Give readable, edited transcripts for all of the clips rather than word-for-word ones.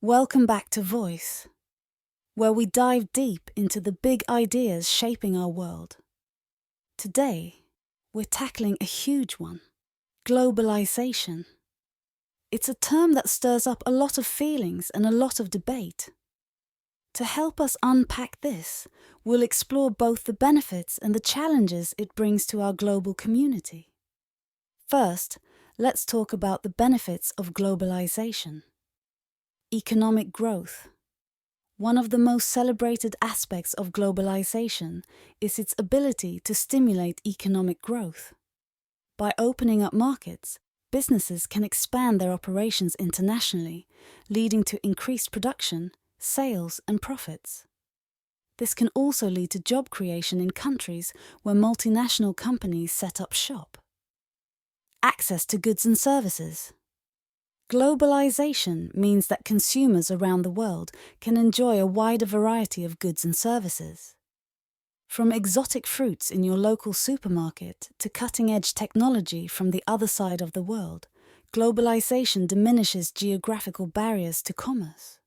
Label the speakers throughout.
Speaker 1: Welcome back to Voice, where we dive deep into the big ideas shaping our world. Today, we're tackling a huge one: globalization. It's a term that stirs up a lot of feelings and a lot of debate. To help us unpack this, we'll explore both the benefits and the challenges it brings to our global community. First, let's talk about the benefits of globalization. Economic growth. One of the most celebrated aspects of globalization is its ability to stimulate economic growth. By opening up markets, businesses can expand their operations internationally, leading to increased production, sales, and profits. This can also lead to job creation in countries where multinational companies set up shop. Access to goods and services. Globalization means that consumers around the world can enjoy a wider variety of goods and services. From exotic fruits in your local supermarket to cutting-edge technology from the other side of the world, globalization diminishes geographical barriers to commerce.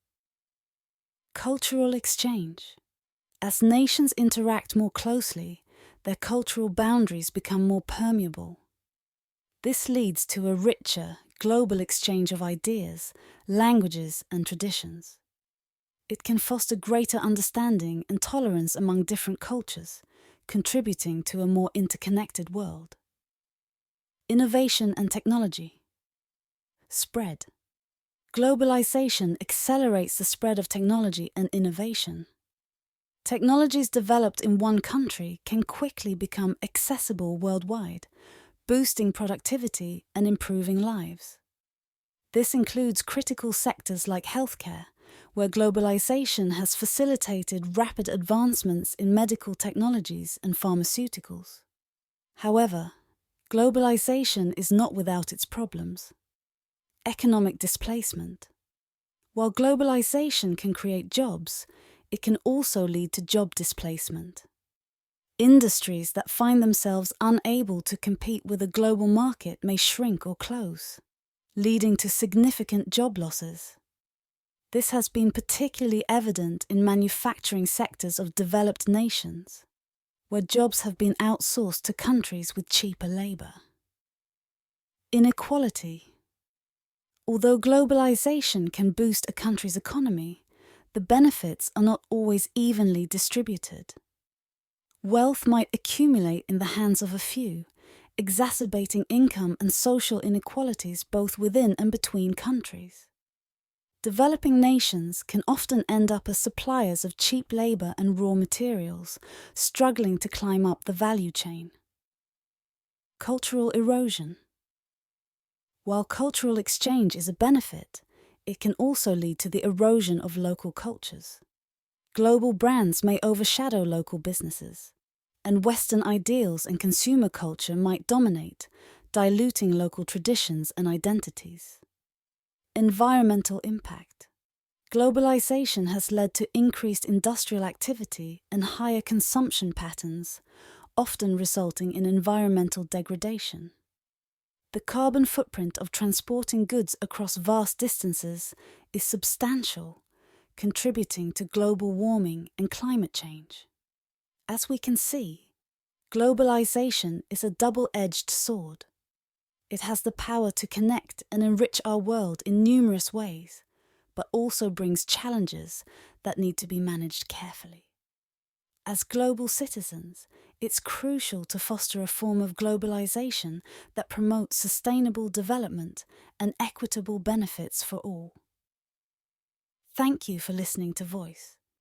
Speaker 1: Cultural exchange. As nations interact more closely, their cultural boundaries become more permeable. This leads to a richer, global exchange of ideas, languages, and traditions. It can foster greater understanding and tolerance among different cultures, contributing to a more interconnected world. Innovation and technology. Spread. Globalization accelerates the spread of technology and innovation. Technologies developed in one country can quickly become accessible worldwide, boosting productivity and improving lives. This includes critical sectors like healthcare, where globalization has facilitated rapid advancements in medical technologies and pharmaceuticals. However, globalization is not without its problems. Economic displacement. While globalization can create jobs, it can also lead to job displacement. Industries that find themselves unable to compete with a global market may shrink or close, leading to significant job losses. This has been particularly evident in manufacturing sectors of developed nations, where jobs have been outsourced to countries with cheaper labor. Inequality. Although globalization can boost a country's economy, the benefits are not always evenly distributed. Wealth might accumulate in the hands of a few, exacerbating income and social inequalities both within and between countries. Developing nations can often end up as suppliers of cheap labor and raw materials, struggling to climb up the value chain. Cultural erosion. While cultural exchange is a benefit, it can also lead to the erosion of local cultures. Global brands may overshadow local businesses, and Western ideals and consumer culture might dominate, diluting local traditions and identities. Environmental impact. Globalization has led to increased industrial activity and higher consumption patterns, often resulting in environmental degradation. The carbon footprint of transporting goods across vast distances is substantial, contributing to global warming and climate change. As we can see, globalization is a double-edged sword. It has the power to connect and enrich our world in numerous ways, but also brings challenges that need to be managed carefully. As global citizens, it's crucial to foster a form of globalization that promotes sustainable development and equitable benefits for all. Thank you for listening to Voice.